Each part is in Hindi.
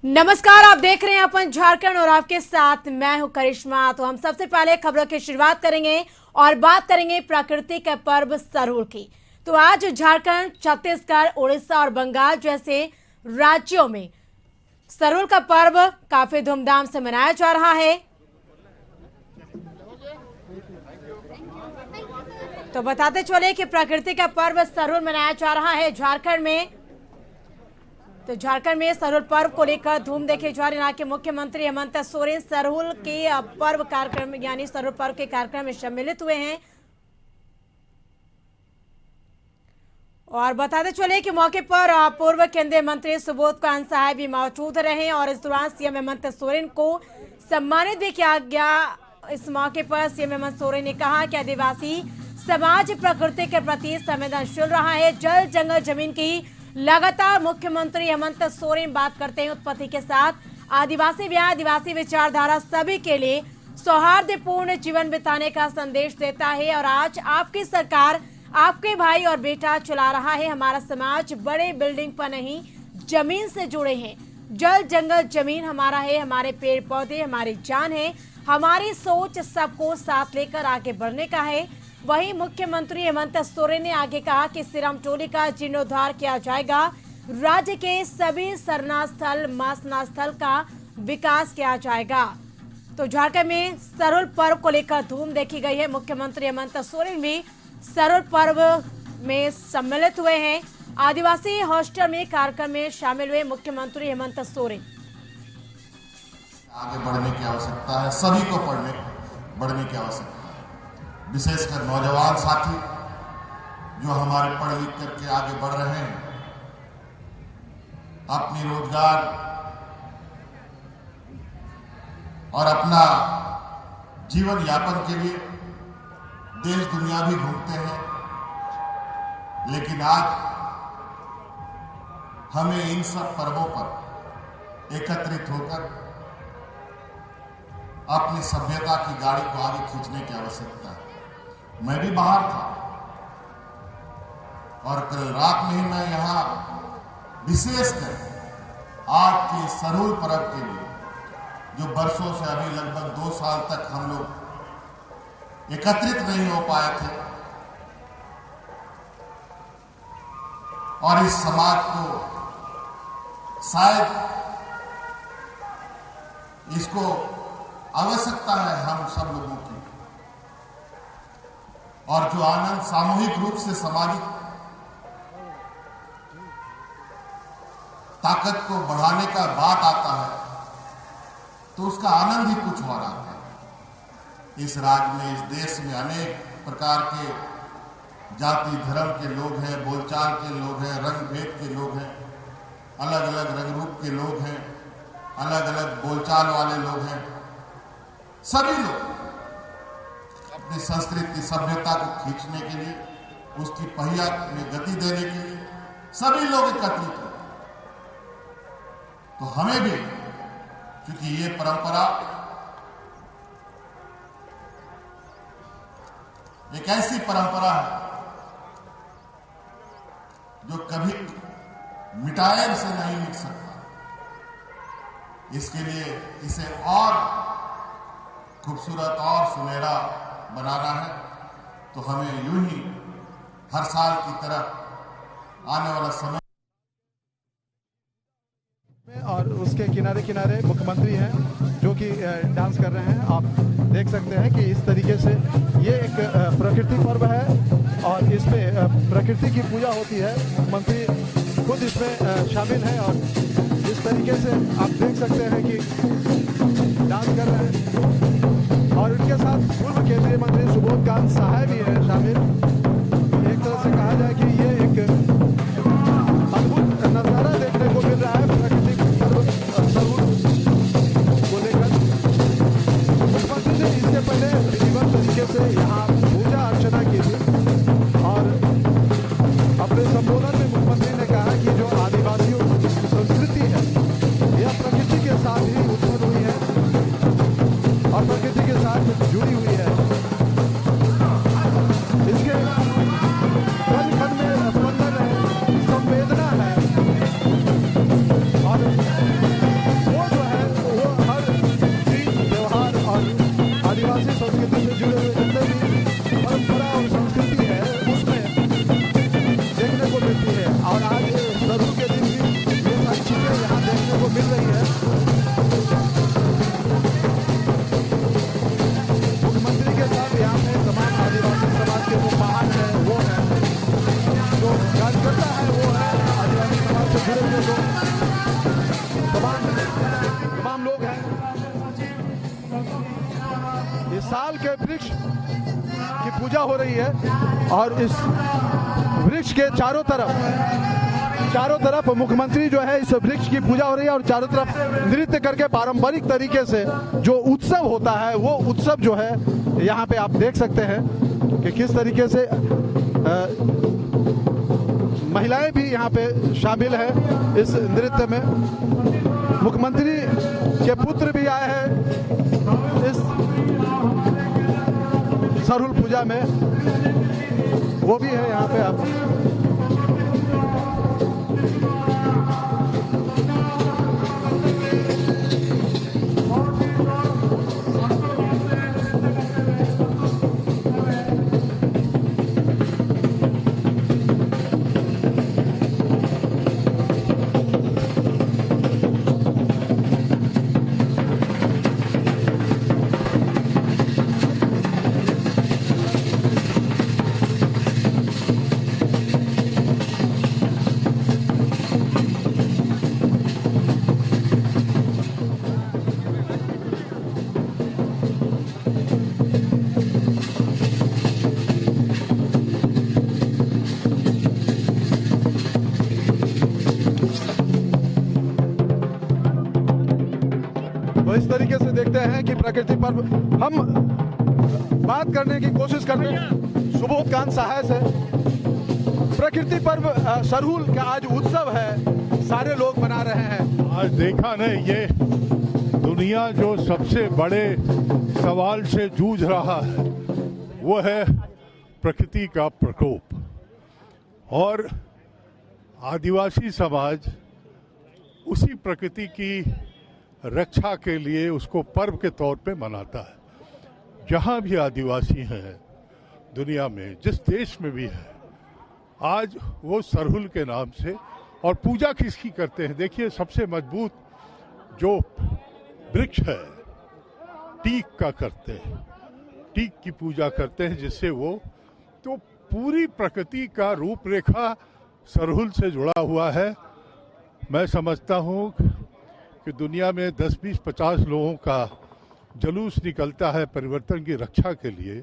नमस्कार, आप देख रहे हैं अपन झारखंड और आपके साथ मैं हूं करिश्मा। तो हम सबसे पहले खबरों की शुरुआत करेंगे और बात करेंगे प्रकृति के पर्व सरहुल की। तो आज झारखंड, छत्तीसगढ़, उड़ीसा और बंगाल जैसे राज्यों में सरहुल का पर्व काफी धूमधाम से मनाया जा रहा है। तो बताते चले कि प्रकृति का पर्व सरहुल मनाया जा रहा है झारखंड में। तो झारखंड में सरहुल पर्व को लेकर धूम देखे जा रही। यहाँ के मुख्यमंत्री हेमंत सोरेन सरहुल के पर्व कार्यक्रम यानी सरहुल पर्व के कार्यक्रम में सम्मिलित हुए हैं। और बताते चले कि मौके पर पूर्व केंद्रीय मंत्री सुबोध कांत साहब भी मौजूद रहे और इस दौरान सीएम हेमंत सोरेन को सम्मानित भी किया गया। इस मौके पर सीएम हेमंत सोरेन ने कहा कि आदिवासी समाज प्रकृति के प्रति संवेदनशील रहा है। जल जंगल जमीन की लगातार मुख्यमंत्री हेमंत सोरेन बात करते हैं उत्पत्ति के साथ। आदिवासी व्याह, आदिवासी विचारधारा सभी के लिए सौहार्दपूर्ण जीवन बिताने का संदेश देता है। और आज आपकी सरकार आपके भाई और बेटा चला रहा है। हमारा समाज बड़े बिल्डिंग पर नहीं, जमीन से जुड़े हैं। जल जंगल जमीन हमारा है, हमारे पेड़ पौधे हमारी जान है। हमारी सोच सबको साथ लेकर आगे बढ़ने का है। वहीं मुख्यमंत्री हेमंत सोरेन ने आगे कहा कि सिरम टोली का जीर्णोद्धार किया जाएगा। राज्य के सभी सरना स्थल, मासना स्थल का विकास किया जाएगा। तो झारखंड में सरहुल पर्व को लेकर धूम देखी गई है। मुख्यमंत्री हेमंत सोरेन भी सरहुल पर्व में सम्मिलित हुए हैं। आदिवासी हॉस्टल में कार्यक्रम में शामिल हुए मुख्यमंत्री हेमंत सोरेन। आगे बढ़ने की आवश्यकता है, सभी को बढ़ने की आवश्यकता है, विशेषकर नौजवान साथी जो हमारे पढ़ लिख करके आगे बढ़ रहे हैं, अपनी रोजगार और अपना जीवन यापन के लिए देश दुनिया भी घूमते हैं। लेकिन आज हमें इन सब पर्वों पर एकत्रित होकर अपनी सभ्यता की गाड़ी को आगे खींचने की आवश्यकता है। मैं भी बाहर था और कल रात में ही मैं यहां विशेषकर आज के सरहुल पर्व के लिए, जो वर्षों से अभी लगभग 2 साल तक हम लोग एकत्रित नहीं हो पाए थे, और इस समाज को शायद इसको आवश्यकता है हम सब लोगों की, और जो आनंद सामूहिक रूप से सामाजिक ताकत को बढ़ाने का बात आता है तो उसका आनंद ही कुछ और आता है। इस राज्य में, इस देश में अनेक प्रकार के जाति धर्म के लोग हैं, बोलचाल के लोग हैं, रंग भेद के लोग हैं, अलग अलग रंग रूप के लोग हैं, अलग अलग बोलचाल वाले लोग हैं। सभी लोग अपनी संस्कृति सभ्यता को खींचने के लिए, उसकी पहिया में गति देने के लिए सभी लोग एकत्रित हो। तो हमें भी, क्योंकि ये परंपरा एक ऐसी परंपरा है जो कभी मिटाए से नहीं मिट सकता, इसके लिए इसे और खूबसूरत और सुनहरा बनाना है। तो हमें यूं ही हर साल की तरह आने वाला समय, और उसके किनारे किनारे मुख्यमंत्री हैं जो कि डांस कर रहे हैं। आप देख सकते हैं कि इस तरीके से ये एक प्रकृति पर्व है और इसमें प्रकृति की पूजा होती है। मुख्यमंत्री खुद इसमें शामिल हैं और इस तरीके से आप देख सकते हैं कि डांस कर रहे हैं। और उनके साथ पूर्व केंद्रीय मंत्री सुबोध कांत साहब भी हैं शामिल। एक तरह से कहा जाए कि ये एक अद्भुत नजारा देखने को मिल रहा है प्रकृति को लेकर। मुख्यमंत्री ने इससे पहले विधिवत तरीके से यहाँ पूजा अर्चना की थी और अपने संबोधन में मुख्यमंत्री ने कहा कि जो आदिवासियों की संस्कृति है यह प्रकृति के साथ ही उत्पन्न हुई है और प्रकृति के साथ जुड़ी हुई है। इसके कण कण में स्पंदन है, संवेदना है और मिल रही है। मुख्यमंत्री के साथ यहाँ पे तमाम आदिवासी समाज के जो महान है वो है, जो कार्यकर्ता है वो है, आदिवासी समाज से जुड़े हुए लोग तमाम लोग हैं। इस साल के वृक्ष की पूजा हो रही है और इस वृक्ष के चारों तरफ मुख्यमंत्री जो है इस वृक्ष की पूजा हो रही है और चारों तरफ नृत्य करके पारंपरिक तरीके से जो उत्सव होता है वो उत्सव जो है यहाँ पे आप देख सकते हैं कि किस तरीके से महिलाएं भी यहाँ पे शामिल हैं इस नृत्य में। मुख्यमंत्री के पुत्र भी आए हैं इस सरहुल पूजा में, वो भी है यहाँ पे। आप तो इस तरीके से देखते हैं कि प्रकृति पर्व हम बात करने की कोशिश करते हैं सुबोध कांत सहाय से। प्रकृति पर्व सरहुल का आज उत्सव है, सारे लोग मना रहे हैं। आज देखा न, ये दुनिया जो सबसे बड़े सवाल से जूझ रहा है वो है प्रकृति का प्रकोप, और आदिवासी समाज उसी प्रकृति की रक्षा के लिए उसको पर्व के तौर पे मनाता है। जहाँ भी आदिवासी हैं दुनिया में, जिस देश में भी है, आज वो सरहुल के नाम से। और पूजा किसकी करते हैं? देखिए, सबसे मजबूत जो वृक्ष है टीक का करते हैं, टीक की पूजा करते हैं, जिससे वो तो पूरी प्रकृति का रूपरेखा सरहुल से जुड़ा हुआ है। मैं समझता हूँ कि दुनिया में 10, 20, 50 लोगों का जुलूस निकलता है परिवर्तन की रक्षा के लिए।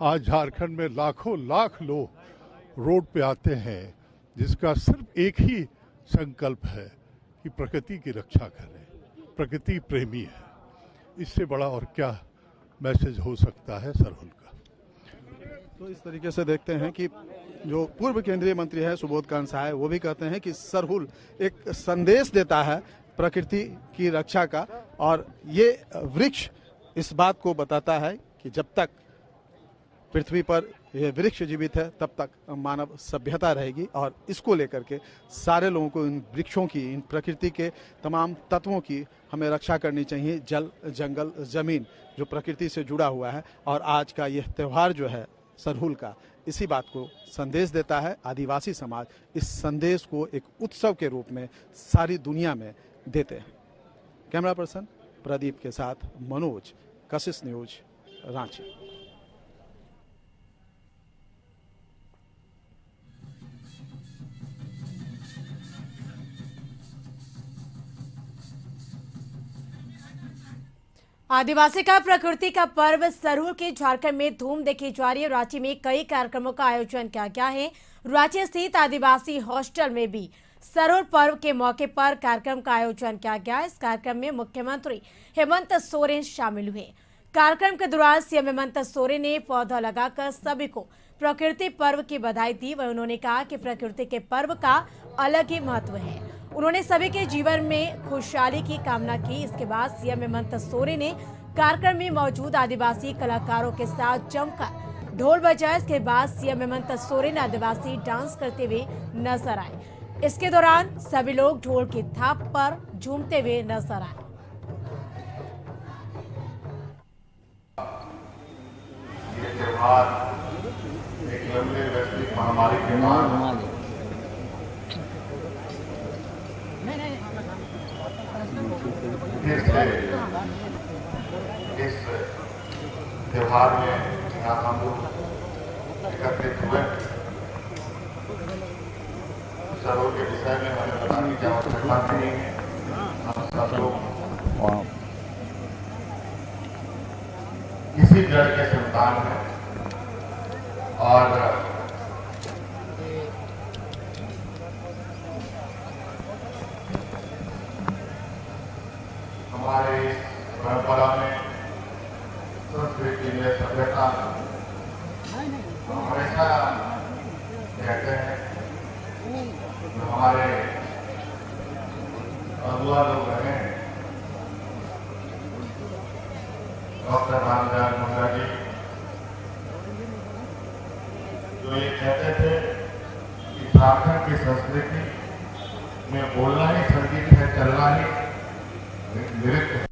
आज झारखंड में लाखों लाख लोग रोड पे आते हैं, जिसका सिर्फ एक ही संकल्प है कि प्रकृति की रक्षा करें, प्रकृति प्रेमी है। इससे बड़ा और क्या मैसेज हो सकता है सरहुल का? तो इस तरीके से देखते हैं कि जो पूर्व केंद्रीय मंत्री है सुबोध कांत सहाय, वो भी कहते हैं कि सरहुल एक संदेश देता है प्रकृति की रक्षा का, और ये वृक्ष इस बात को बताता है कि जब तक पृथ्वी पर यह वृक्ष जीवित है तब तक मानव सभ्यता रहेगी। और इसको लेकर के सारे लोगों को इन वृक्षों की, इन प्रकृति के तमाम तत्वों की हमें रक्षा करनी चाहिए। जल, जंगल, जमीन जो प्रकृति से जुड़ा हुआ है, और आज का यह त्यौहार जो है सरहुल का, इसी बात को संदेश देता है। आदिवासी समाज इस संदेश को एक उत्सव के रूप में सारी दुनिया में देते हैं। कैमरा पर्सन प्रदीप के साथ मनोज, कशिश न्यूज, रांची। आदिवासी का प्रकृति का पर्व सरहुल के झारखंड में धूम देखी जा रही है। रांची में कई कार्यक्रमों का आयोजन किया गया है। रांची स्थित आदिवासी हॉस्टल में भी सरहुल पर्व के मौके पर कार्यक्रम का आयोजन किया गया। इस कार्यक्रम में मुख्यमंत्री हेमंत सोरेन शामिल हुए। कार्यक्रम के दौरान सीएम हेमंत सोरेन ने पौधा लगाकर सभी को प्रकृति पर्व की बधाई दी। वहीं उन्होंने कहा कि प्रकृति के पर्व का अलग ही महत्व है। उन्होंने सभी के जीवन में खुशहाली की कामना की। इसके बाद सीएम हेमंत सोरेन ने कार्यक्रम में मौजूद आदिवासी कलाकारों के साथ जमकर ढोल बजाया। इसके बाद सीएम हेमंत सोरेन आदिवासी डांस करते हुए नजर आए। इसके दौरान सभी लोग ढोल की थाप पर झूमते हुए नजर आए। ये त्योहार एक लंबे वैश्विक महामारी के बाद फिर से इस त्योहार में यहाँ हम लोग एकत्रित हुए। सर्व के विषय में हमें बताने की आवश्यकता नहीं है, हम सब लोग इसी जड़ के संतान हैं और हमारे इस परंपरा में, संस्कृति में, सभ्यता हमेशा कहते हैं जो हमारे अगुआ लोग रहे डॉक्टर रामदयाल मुंडा जी, जो ये कहते थे कि झारखंड की संस्कृति में बोलना ही संगीत है, चलना ही नृत्य है।